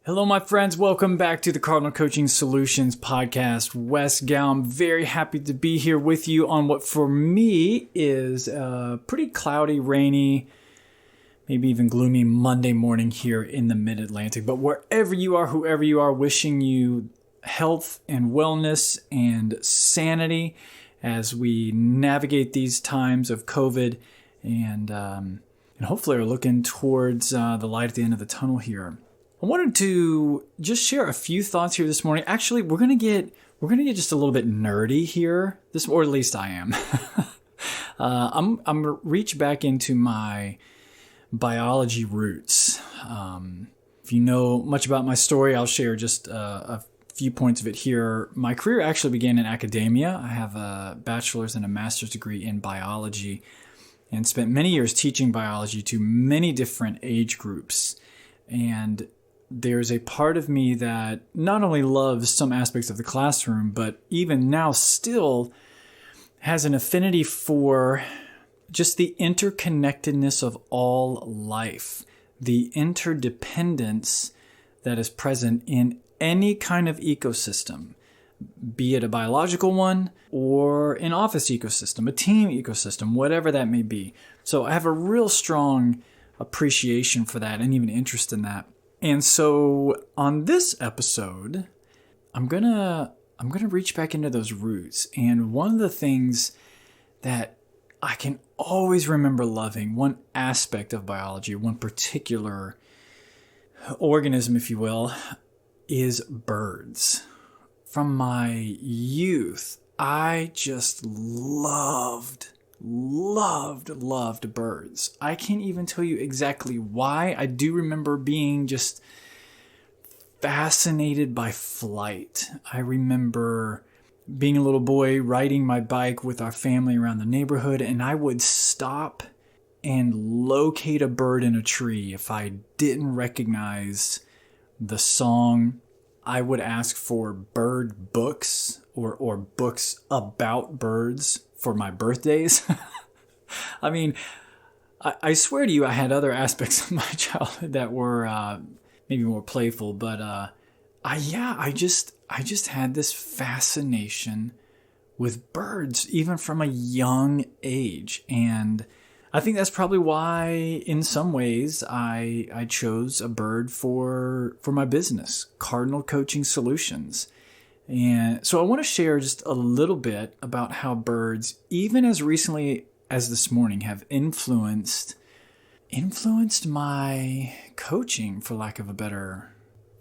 Hello, my friends. Welcome back to the Cardinal Coaching Solutions podcast. Wes Gow. I'm very happy to be here with you on what for me is a pretty cloudy, rainy, maybe even gloomy Monday morning here in the Mid-Atlantic. But wherever you are, whoever you are, wishing you health and wellness and sanity as we navigate these times of COVID and hopefully are looking towards the light at the end of the tunnel here. I wanted to just share a few thoughts here this morning. Actually, we're gonna get just a little bit nerdy here. Or at least I am. I'm gonna reach back into my biology roots. If you know much about my story, I'll share just a few points of it here. My career actually began in academia. I have a bachelor's and a master's degree in biology, and spent many years teaching biology to many different age groups. And there's a part of me that not only loves some aspects of the classroom, but even now still has an affinity for just the interconnectedness of all life, the interdependence that is present in any kind of ecosystem, be it a biological one or an office ecosystem, a team ecosystem, whatever that may be. So I have a real strong appreciation for that and even interest in that. And so on this episode, I'm gonna reach back into those roots. And one of the things that I can always remember loving, one aspect of biology, one particular organism, if you will, is birds. From my youth, I just loved birds. I can't even tell you exactly why. I do remember being just fascinated by flight. I remember being a little boy riding my bike with our family around the neighborhood, and I would stop and locate a bird in a tree. If I didn't recognize the song, I would ask for bird books or books about birds for my birthdays. I mean, I swear to you, I had other aspects of my childhood that were maybe more playful, but I just had this fascination with birds, even from a young age. And I think that's probably why, in some ways, I chose a bird for my business, Cardinal Coaching Solutions. And so I want to share just a little bit about how birds, even as recently as this morning, have influenced my coaching, for lack of a better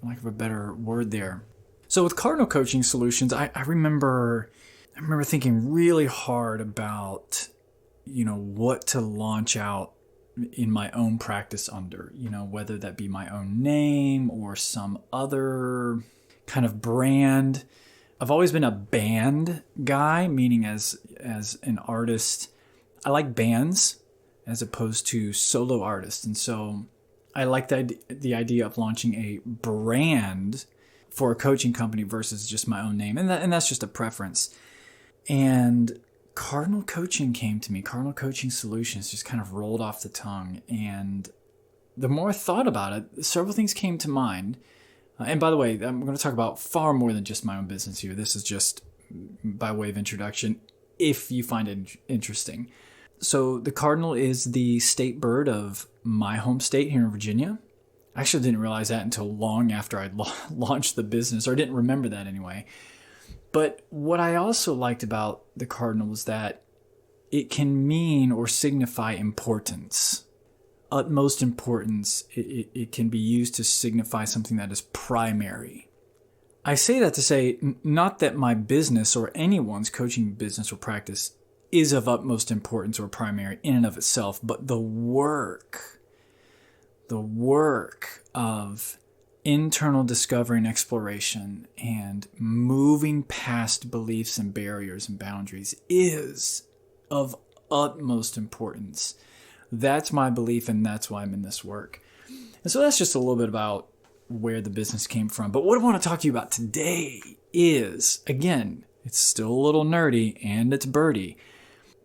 word there. So with Cardinal Coaching Solutions, I remember thinking really hard about, what to launch out in my own practice under, whether that be my own name or some other kind of brand. I've always been a band guy, meaning as an artist, I like bands as opposed to solo artists. And so I like the idea of launching a brand for a coaching company versus just my own name. And that's just a preference. And Cardinal Coaching came to me. Cardinal Coaching Solutions just kind of rolled off the tongue. And the more I thought about it, several things came to mind. And by the way, I'm going to talk about far more than just my own business here. This is just by way of introduction, if you find it interesting. So the cardinal is the state bird of my home state here in Virginia. I actually didn't realize that until long after I'd launched the business, or didn't remember that anyway. But what I also liked about the cardinal was that it can mean or signify importance. Utmost importance. It can be used to signify something that is primary. I say that to say not that my business or anyone's coaching business or practice is of utmost importance or primary in and of itself, but the work of internal discovery and exploration and moving past beliefs and barriers and boundaries is of utmost importance. That's my belief, and that's why I'm in this work. And so that's just a little bit about where the business came from. But what I want to talk to you about today is, again, it's still a little nerdy and it's birdie,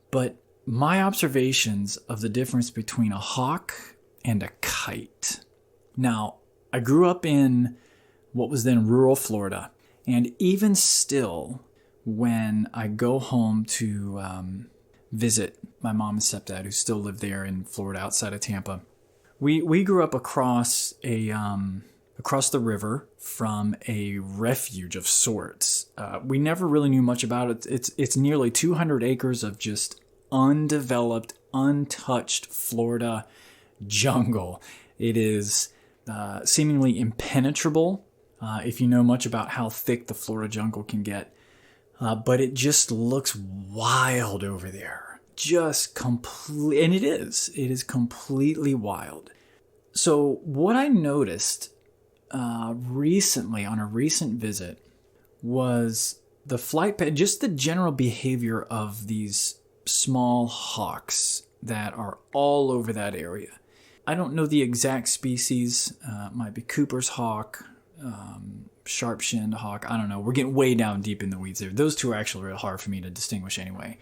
but my observations of the difference between a hawk and a kite. Now, I grew up in what was then rural Florida. And even still, when I go home to visit my mom and stepdad, who still live there in Florida outside of Tampa, we grew up across the river from a refuge of sorts. We never really knew much about it. It's nearly 200 acres of just undeveloped, untouched Florida jungle. It is seemingly impenetrable if you know much about how thick the Florida jungle can get. But it just looks wild over there. And it is completely wild. So what I noticed recently on a recent visit was the flight path, just the general behavior of these small hawks that are all over that area. I don't know the exact species. It might be Cooper's hawk, sharp-shinned hawk. I don't know. We're getting way down deep in the weeds there. Those two are actually real hard for me to distinguish anyway.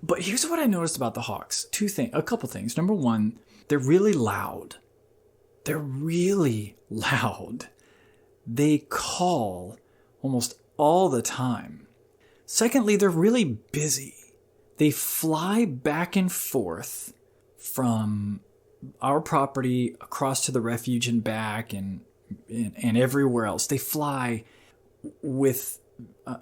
But here's what I noticed about the hawks. A couple things. Number one, they're really loud. They're really loud. They call almost all the time. Secondly, they're really busy. They fly back and forth from our property across to the refuge and back and everywhere else. They fly with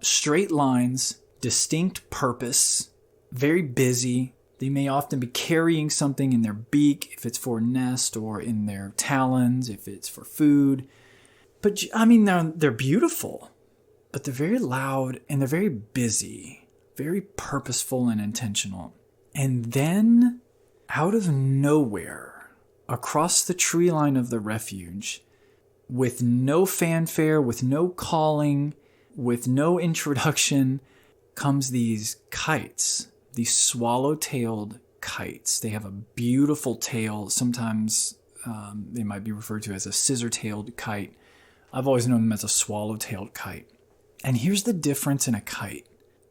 straight lines, distinct purpose, very busy. They may often be carrying something in their beak if it's for a nest, or in their talons if it's for food. But I mean, they're beautiful, but they're very loud and they're very busy, very purposeful and intentional. And then out of nowhere, across the tree line of the refuge, with no fanfare, with no calling, with no introduction, comes these kites. These swallow-tailed kites. They have a beautiful tail. Sometimes they might be referred to as a scissor-tailed kite. I've always known them as a swallow-tailed kite. And here's the difference in a kite.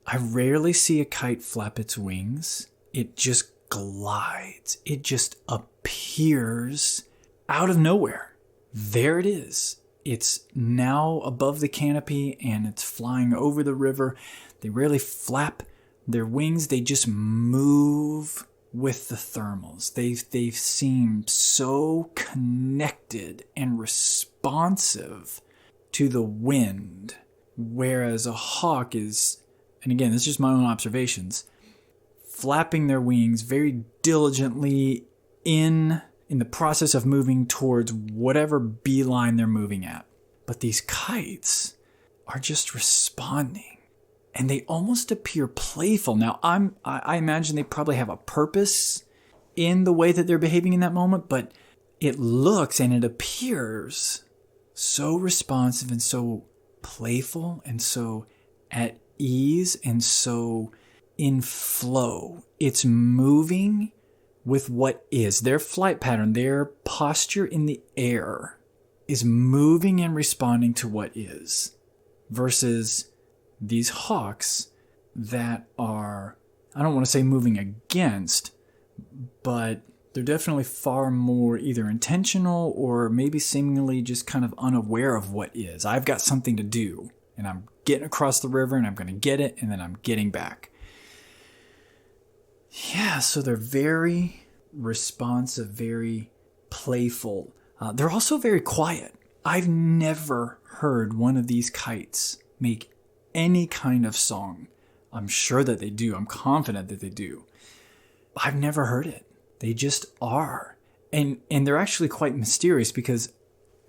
I rarely see a kite flap its wings. It just glides. It just appears out of nowhere. There it is. It's now above the canopy and it's flying over the river. They rarely flap their wings. They just move with the thermals. They seem so connected and responsive to the wind, whereas a hawk is, and again, this is just my own observations, flapping their wings very diligently in the process of moving towards whatever beeline they're moving at. But these kites are just responding. And they almost appear playful. Now, I imagine they probably have a purpose in the way that they're behaving in that moment, but it looks and it appears so responsive and so playful and so at ease and so in flow. It's moving with what is. Their flight pattern, their posture in the air is moving and responding to what is, versus these hawks that are, I don't want to say moving against, but they're definitely far more either intentional or maybe seemingly just kind of unaware of what is. I've got something to do and I'm getting across the river and I'm going to get it and then I'm getting back. Yeah, so they're very responsive, very playful. They're also very quiet. I've never heard one of these kites make any kind of song. I'm sure that they do. I'm confident that they do. I've never heard it. They just are. And they're actually quite mysterious, because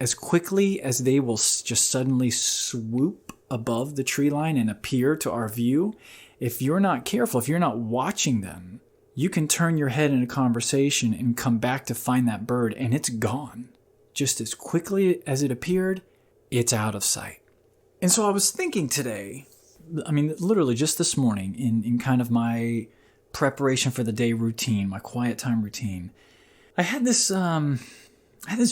as quickly as they will just suddenly swoop above the tree line and appear to our view, if you're not careful, if you're not watching them, you can turn your head in a conversation and come back to find that bird and it's gone. Just as quickly as it appeared, it's out of sight. And so I was thinking today, I mean, literally just this morning in kind of my preparation for the day routine, my quiet time routine, I had this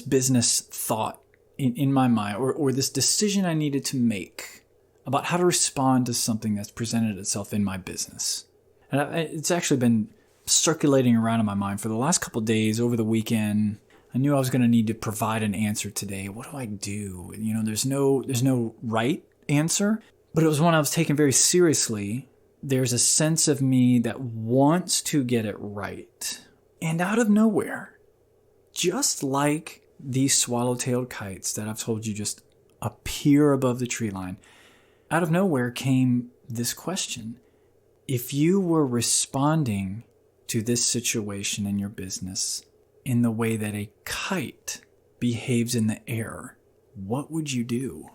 business thought in my mind, or this decision I needed to make about how to respond to something that's presented itself in my business. And it's actually been circulating around in my mind for the last couple of days over the weekend. I knew I was going to need to provide an answer today. What do I do? There's no right answer, but it was one I was taking very seriously. There's a sense of me that wants to get it right. And out of nowhere, just like these swallow-tailed kites that I've told you just appear above the tree line, out of nowhere came this question. If you were responding to this situation in your business in the way that a kite behaves in the air, what would you do?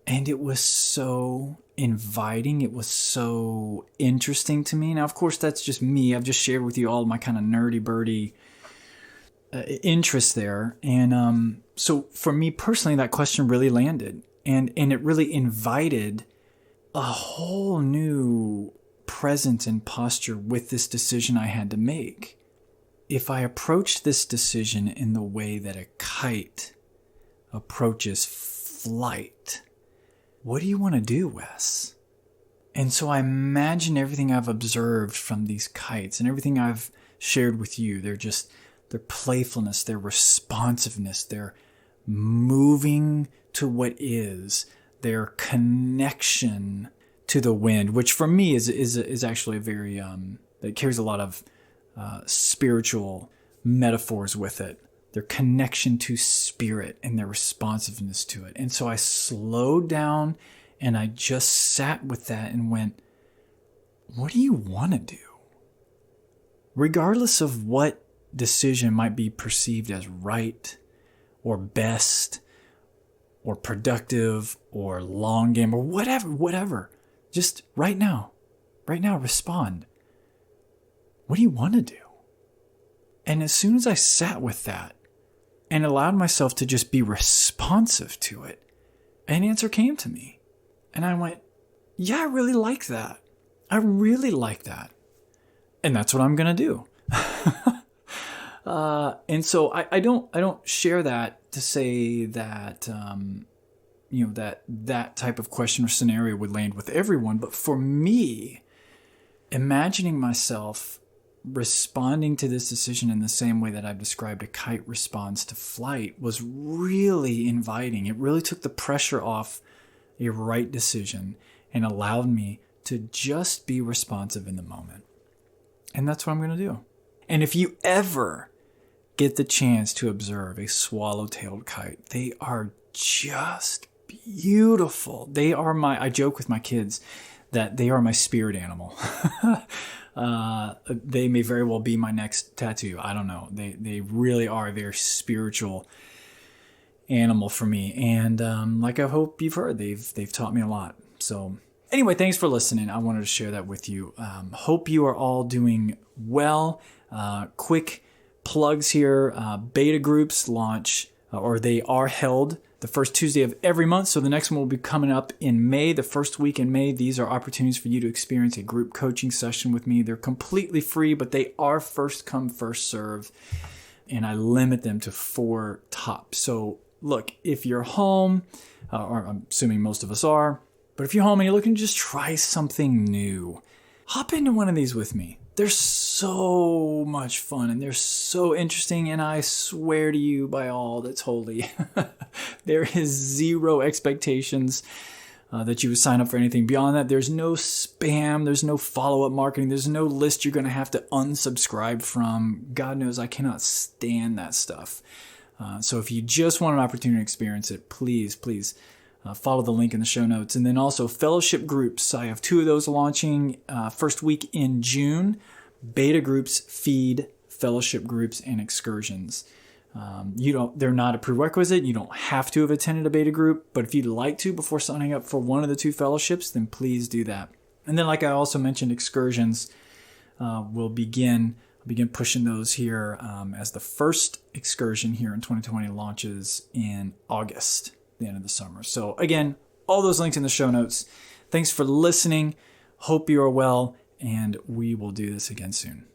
And it was so inviting. It was so interesting to me. Now, of course, that's just me. I've just shared with you all my kind of nerdy-birdie interest there. And so for me personally, that question really landed. And it really invited a whole new presence and posture with this decision I had to make. If I approach this decision in the way that a kite approaches flight, what do you want to do, Wes? And so I imagine everything I've observed from these kites and everything I've shared with you. Their playfulness, their responsiveness, their moving to what is, their connection to the wind, which for me is actually a very it carries a lot of spiritual metaphors with it. Their connection to spirit and their responsiveness to it. And so I slowed down and I just sat with that and went, what do you want to do? Regardless of what decision might be perceived as right or best or productive or long game or whatever. Just right now, respond. What do you want to do? And as soon as I sat with that and allowed myself to just be responsive to it, an answer came to me. And I went, yeah, I really like that. I really like that. And that's what I'm going to do. And so I don't share that to say that, that type of question or scenario would land with everyone. But for me, imagining myself responding to this decision in the same way that I've described a kite responds to flight was really inviting. It really took the pressure off a right decision and allowed me to just be responsive in the moment. And that's what I'm going to do. And if you ever get the chance to observe a swallow-tailed kite, they are just beautiful. I joke with my kids that they are my spirit animal. They may very well be my next tattoo. I don't know. They really are a very spiritual animal for me. And like I hope you've heard, they've taught me a lot. So anyway, thanks for listening. I wanted to share that with you. Hope you are all doing well. Quick plugs here. Beta groups launch, or they are held the first Tuesday of every month. So the next one will be coming up in May, the first week in May. These are opportunities for you to experience a group coaching session with me. They're completely free, but they are first come, first serve. And I limit them to 4 tops. So look, if you're home, or I'm assuming most of us are, but if you're home and you're looking to just try something new, hop into one of these with me. They're so much fun and they're so interesting, and I swear to you by all that's holy, there is zero expectations that you would sign up for anything beyond that. There's no spam, there's no follow-up marketing, there's no list you're going to have to unsubscribe from. God knows I cannot stand that stuff. So if you just want an opportunity to experience it, please follow the link in the show notes. And then also fellowship groups. I have 2 of those launching first week in June. Beta groups feed fellowship groups and excursions. They're not a prerequisite. You don't have to have attended a beta group, but if you'd like to before signing up for one of the 2 fellowships, then please do that. And then, like I also mentioned, excursions will begin pushing those here as the first excursion here in 2020 launches in August, the end of the summer. So again, all those links in the show notes. Thanks for listening. Hope you are well, and we will do this again soon.